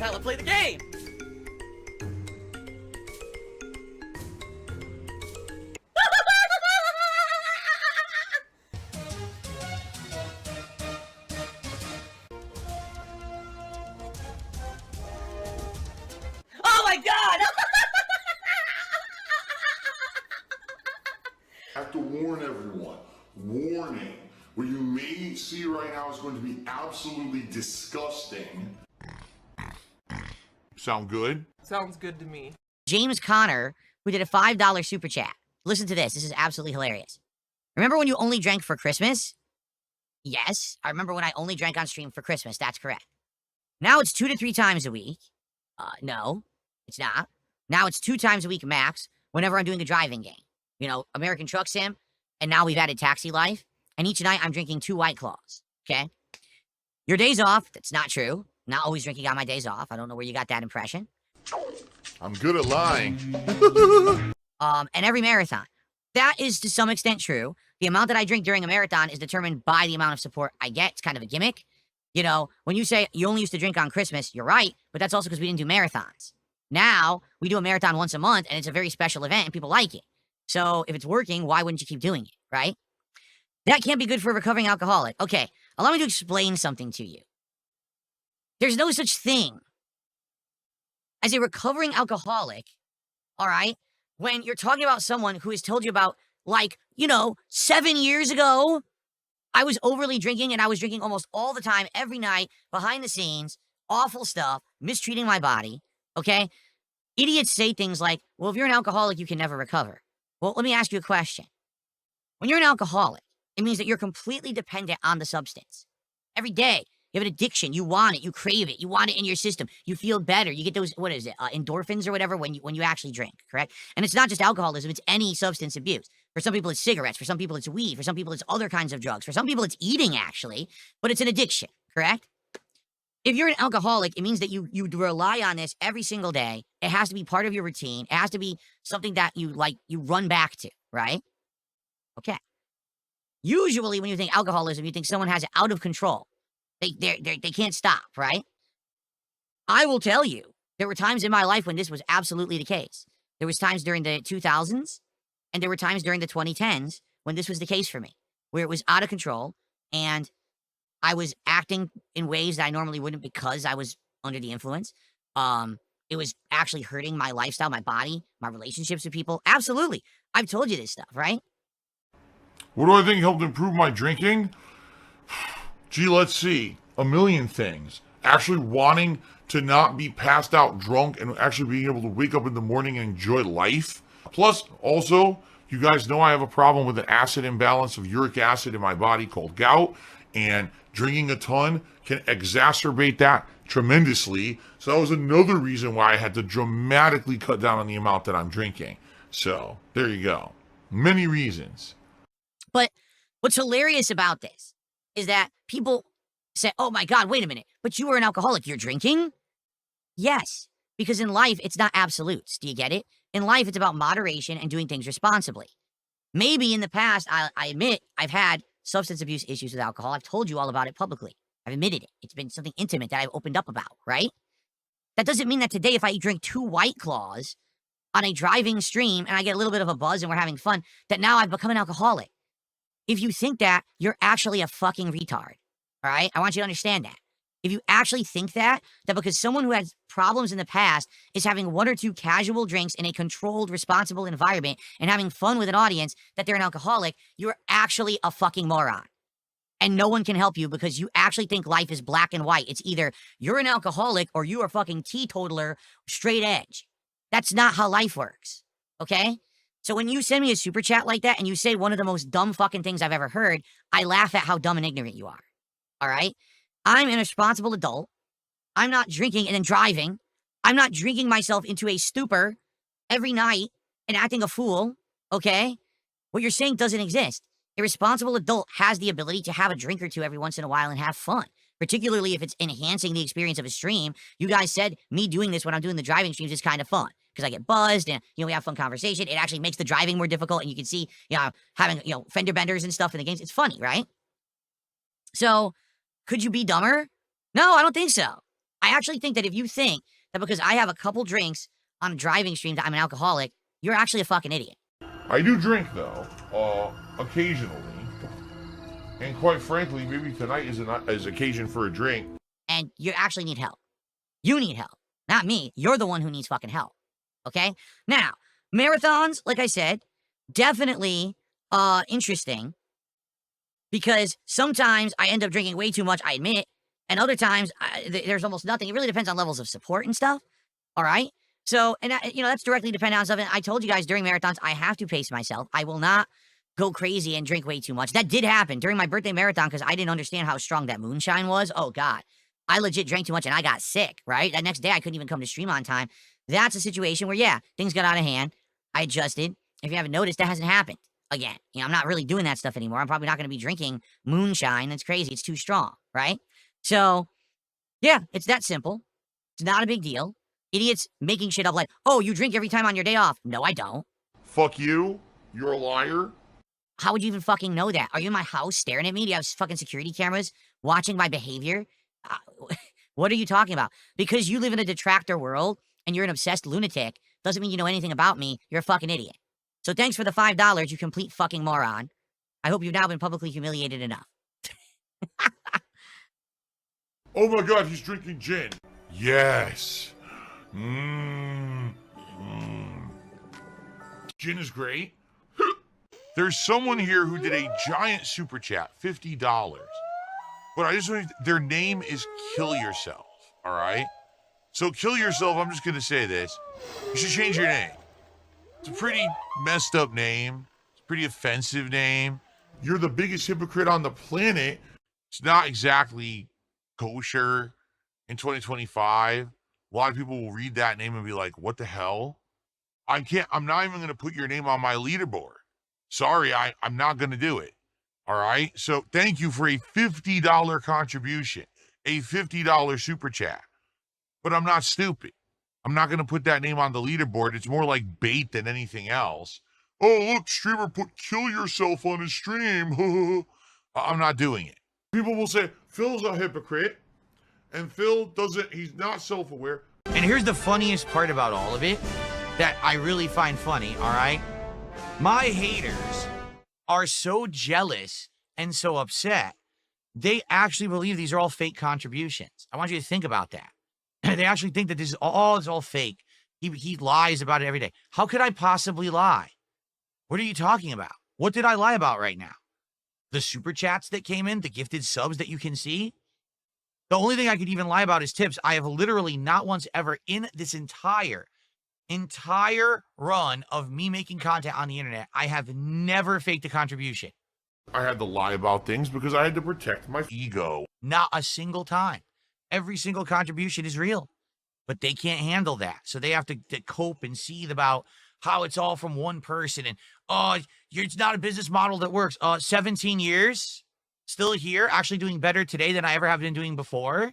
is how I play the game. Oh my god! I have to warn everyone. Warning. What you may see right now is going to be absolutely disgusting. Sound good? Sounds good to me. James Connor, who did a $5 super chat. Listen to this. This is absolutely hilarious. Remember when you only drank for Christmas? Yes, I remember when I only drank on stream for Christmas. That's correct. Now it's 2 to 3 times a week. No, it's not. Now it's 2 times a week max whenever I'm doing a driving game. You know, American Truck Sim, and now we've added Taxi Life. And each night I'm drinking 2 White Claws, okay? Your days off, that's not true. Not always drinking on my days off. I don't know where you got that impression. I'm good at lying. And every marathon. That is to some extent true. The amount that I drink during a marathon is determined by the amount of support I get. It's kind of a gimmick. You know, when you say you only used to drink on Christmas, you're right, but that's also because we didn't do marathons. Now, we do a marathon once a month, and it's a very special event, and people like it. So if it's working, why wouldn't you keep doing it, right? That can't be good for a recovering alcoholic. Okay, allow me to explain something to you. There's no such thing as a recovering alcoholic, all right, when you're talking about someone who has told you about, like, 7 years ago, I was overly drinking, and I was drinking almost all the time, every night, behind the scenes, awful stuff, mistreating my body, okay? Idiots say things like, well, if you're an alcoholic, you can never recover. Well, let me ask you a question. When you're an alcoholic, it means that you're completely dependent on the substance. Every day, you have an addiction. You want it. You crave it. You want it in your system. You feel better. You get those, endorphins or whatever when you actually drink, correct? And it's not just alcoholism. It's any substance abuse. For some people, it's cigarettes. For some people, it's weed. For some people, it's other kinds of drugs. For some people, it's eating, actually. But it's an addiction, correct? If you're an alcoholic, it means that you rely on this every single day. It has to be part of your routine. It has to be something that you run back to, right? Okay. Usually, when you think alcoholism, you think someone has it out of control. They can't stop, right? I will tell you, there were times in my life when this was absolutely the case. There was times during the 2000s, and there were times during the 2010s when this was the case for me, where it was out of control, and I was acting in ways that I normally wouldn't because I was under the influence. It was actually hurting my lifestyle, my body, my relationships with people. Absolutely. I've told you this stuff, right? What do I think helped improve my drinking? Gee, let's see. A million things. Actually wanting to not be passed out drunk and actually being able to wake up in the morning and enjoy life. Plus, also, you guys know I have a problem with an acid imbalance of uric acid in my body called gout, and drinking a ton can exacerbate that tremendously. So that was another reason why I had to dramatically cut down on the amount that I'm drinking. So, there you go. Many reasons. But what's hilarious about this is that people say, oh my God, wait a minute, but you were an alcoholic, you're drinking? Yes, because in life, it's not absolutes. Do you get it? In life, it's about moderation and doing things responsibly. Maybe in the past, I admit, I've had substance abuse issues with alcohol. I've told you all about it publicly. I've admitted it. It's been something intimate that I've opened up about, right? That doesn't mean that today, if I drink 2 White Claws on a driving stream and I get a little bit of a buzz and we're having fun, that now I've become an alcoholic. If you think that, you're actually a fucking retard, all right? I want you to understand that. If you actually think that because someone who has problems in the past is having 1 or 2 casual drinks in a controlled, responsible environment and having fun with an audience, that they're an alcoholic, you're actually a fucking moron. And no one can help you because you actually think life is black and white. It's either you're an alcoholic or you are fucking teetotaler, straight edge. That's not how life works, okay? So when you send me a super chat like that and you say one of the most dumb fucking things I've ever heard, I laugh at how dumb and ignorant you are, all right? I'm an responsible adult. I'm not drinking and then driving. I'm not drinking myself into a stupor every night and acting a fool, okay? What you're saying doesn't exist. A responsible adult has the ability to have a drink or 2 every once in a while and have fun, particularly if it's enhancing the experience of a stream. You guys said me doing this when I'm doing the driving streams is kind of fun because I get buzzed and, we have fun conversation. It actually makes the driving more difficult and you can see, having, fender benders and stuff in the games. It's funny, right? So could you be dumber? No, I don't think so. I I actually think that if you think that because I have a couple drinks on driving stream that I'm an alcoholic, you're actually a fucking idiot. I do drink though, occasionally, and quite frankly, maybe tonight is occasion for a drink. And you actually need help. You need help, not me. You're the one who needs fucking help. Okay? Now, marathons, like I said, definitely interesting because sometimes I end up drinking way too much, I admit, and other times there's almost nothing. It really depends on levels of support and stuff. All right? So, and that's directly dependent on stuff. And I told you guys during marathons, I have to pace myself. I will not go crazy and drink way too much. That did happen during my birthday marathon because I didn't understand how strong that moonshine was. Oh, God. I legit drank too much and I got sick, right? That next day, I couldn't even come to stream on time. That's a situation where, yeah, things got out of hand. I adjusted. If you haven't noticed, that hasn't happened again. I'm not really doing that stuff anymore. I'm probably not going to be drinking moonshine. That's crazy. It's too strong, right? So, yeah, it's that simple. It's not a big deal. Idiots making shit up like, oh, you drink every time on your day off. No, I don't. Fuck you. You're a liar. How would you even fucking know that? Are you in my house staring at me? Do you have fucking security cameras watching my behavior? What are you talking about? Because you live in a detractor world and you're an obsessed lunatic doesn't mean you know anything about me. You're a fucking idiot. So thanks for the $5, you complete fucking moron. I hope you've now been publicly humiliated enough. Oh my God, he's drinking gin. Yes. Gin is great. There's someone here who did a giant super chat, $50. But I just want their name is Kill Yourself, all right? So Kill Yourself, I'm just going to say this. You should change your name. It's a pretty messed up name. It's a pretty offensive name. You're the biggest hypocrite on the planet. It's not exactly kosher in 2025. A lot of people will read that name and be like, what the hell? I'm not even going to put your name on my leaderboard. Sorry, I'm not going to do it. All right? So thank you for a $50 contribution, a $50 super chat. But I'm not stupid. I'm not going to put that name on the leaderboard. It's more like bait than anything else. Oh, look, streamer put Kill Yourself on his stream. I'm not doing it. People will say, Phil's a hypocrite, and he's not self-aware. And here's the funniest part about all of it that I really find funny, all right? My haters are so jealous and so upset, they actually believe these are all fake contributions. I want you to think about that. They actually think that this is all fake. He lies about it every day. How could I possibly lie? What are you talking about? What did I lie about right now? The super chats that came in, the gifted subs that you can see? The only thing I could even lie about is tips. I have literally not once ever in this entire run of me making content on the internet, I have never faked a contribution. I had to lie about things because I had to protect my ego. Not a single time. Every single contribution is real, but they can't handle that. So they have to cope and seethe about how it's all from one person. And, it's not a business model that works. 17 years, still here, actually doing better today than I ever have been doing before.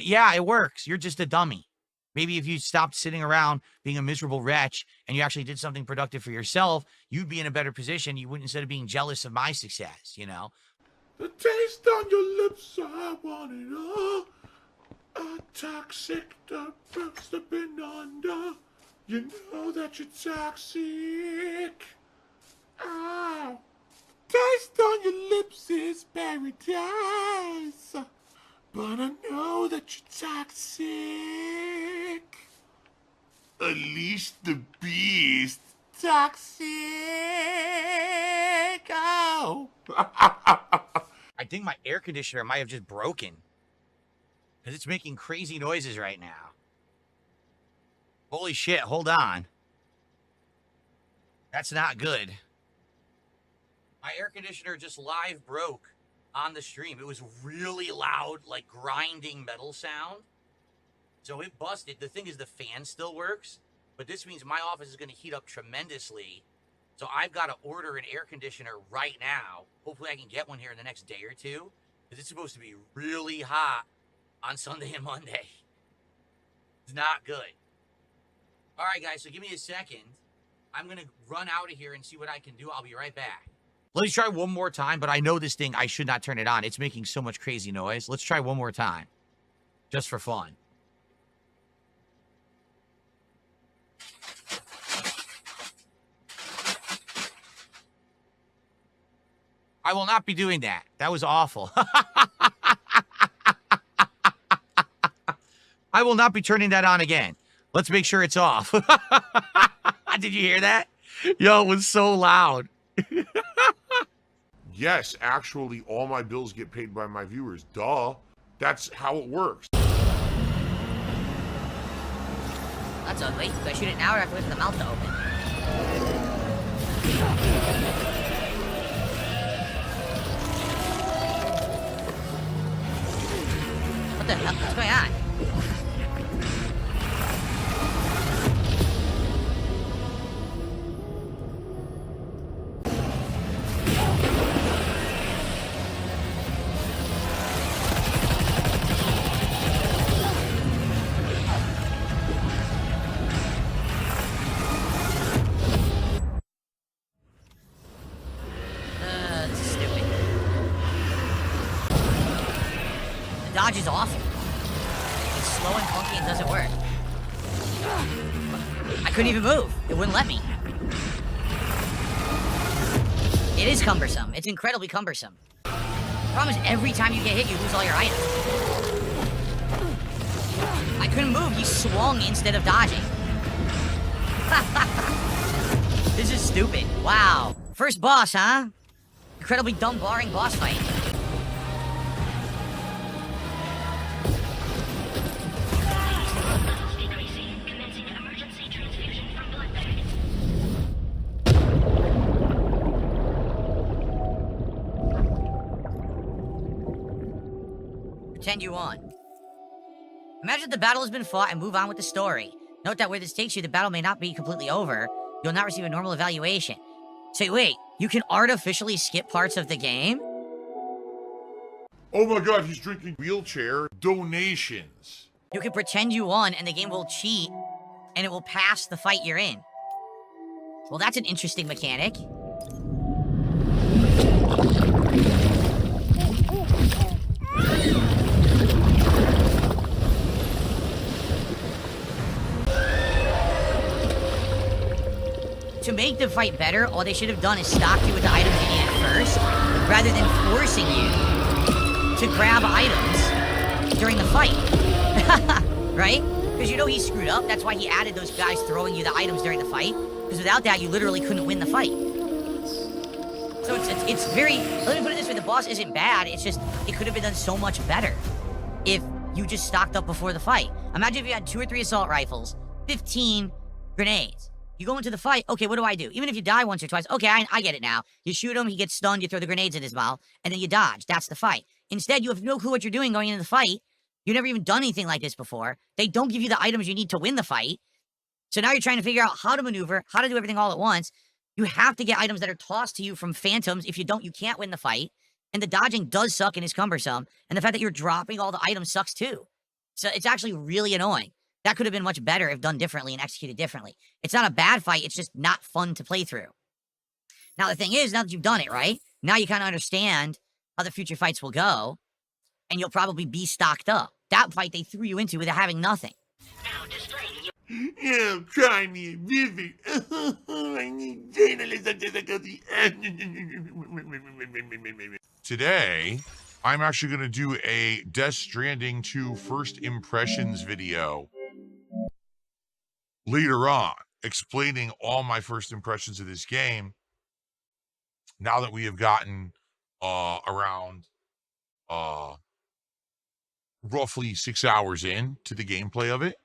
Yeah, it works. You're just a dummy. Maybe if you stopped sitting around being a miserable wretch and you actually did something productive for yourself, you'd be in a better position. You wouldn't, instead of being jealous of my success, you know? The taste on your lips, I want it all. A toxic, the first I've been under. You know that you're toxic. Ow. Taste on your lips is paradise. But I know that you're toxic. Unleash the beast. Toxic. Oh. I think my air conditioner might have just broken because it's making crazy noises right now. Holy shit, hold on. That's not good. My air conditioner just live broke on the stream. It was really loud, like grinding metal sound. So it busted. The thing is, the fan still works, but this means my office is going to heat up tremendously. So I've got to order an air conditioner right now. Hopefully I can get one here in the next day or two, because it's supposed to be really hot on Sunday and Monday. It's not good. All right, guys, so give me a second. I'm going to run out of here and see what I can do. I'll be right back. Let's try one more time, but I know this thing, I should not turn it on. It's making so much crazy noise. Let's try one more time, just for fun. I will not be doing that. That was awful. I will not be turning that on again. Let's make sure it's off. Did you hear that? Yo, it was so loud. Yes, actually, all my bills get paid by my viewers. Duh. That's how it works. That's ugly. Do I shoot it now or have to wait for the mouth to open? What the hell? What's going on? This is stupid. The dodge is awful. It's slow and funky and doesn't work. I couldn't even move. It wouldn't let me. It is cumbersome. It's incredibly cumbersome. The problem is every time you get hit, you lose all your items. I couldn't move. He swung instead of dodging. This is stupid. Wow. First boss, huh? Incredibly dumb, boring boss fight. Pretend you won. Imagine the battle has been fought and move on with the story. Note that where this takes you, the battle may not be completely over. You'll not receive a normal evaluation. Say, wait, you can artificially skip parts of the game? Oh my god, he's drinking wheelchair donations. You can pretend you won and the game will cheat and it will pass the fight you're in. Well, that's an interesting mechanic. To make the fight better, all they should have done is stocked you with the items you needed first, rather than forcing you to grab items during the fight. Right? Because you know he screwed up. That's why he added those guys throwing you the items during the fight. Because without that, you literally couldn't win the fight. So it's very... Let me put it this way. The boss isn't bad. It's just, it could have been done so much better if you just stocked up before the fight. Imagine if you had 2 or 3 assault rifles, 15 grenades. You go into the fight, okay, what do I do? Even if you die once or twice, okay, I get it now. You shoot him, he gets stunned, you throw the grenades in his mouth, and then you dodge. That's the fight. Instead, you have no clue what you're doing going into the fight. You've never even done anything like this before. They don't give you the items you need to win the fight. So now you're trying to figure out how to maneuver, how to do everything all at once. You have to get items that are tossed to you from phantoms. If you don't, you can't win the fight. And the dodging does suck and is cumbersome. And the fact that you're dropping all the items sucks too. So it's actually really annoying. That could have been much better if done differently and executed differently. It's not a bad fight, it's just not fun to play through. Now, the thing is, now that you've done it, right? Now you kind of understand how the future fights will go, and you'll probably be stocked up. That fight they threw you into without having nothing. Yeah, try me a visit. I need journalism difficulty. Today, I'm actually going to do a Death Stranding 2 first impressions video later on, explaining all my first impressions of this game now that we have gotten around roughly 6 hours in to the gameplay of it.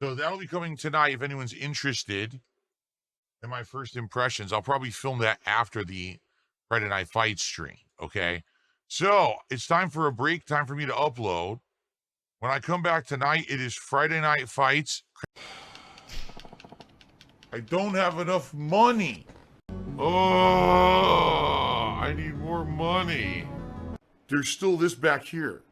So that'll be coming tonight if anyone's interested in my first impressions. I'll probably film that after the Friday Night Fight stream, okay? So it's time for a break, time for me to upload. When I come back tonight, it is Friday Night Fights. I don't have enough money. Oh, I need more money. There's still this back here.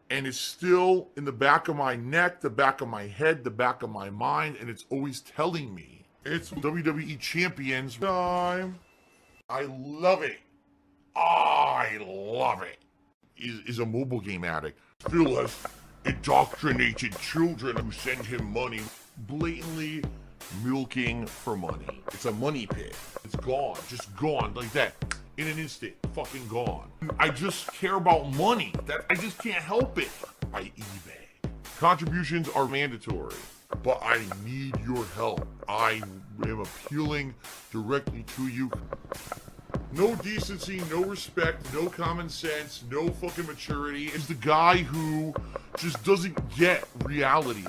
And it's still in the back of my neck, the back of my head, the back of my mind, and it's always telling me it's WWE Champions time. I love it. I love it. Is a mobile game addict. Still has indoctrinated children who send him money, blatantly milking for money. It's a money pit. It's gone, just gone like that. in an instant, fucking gone. I just care about money. I just can't help it. I eBay. Contributions are mandatory, but I need your help. I am appealing directly to you. No decency, no respect, no common sense, no fucking maturity. It's the guy who just doesn't get reality.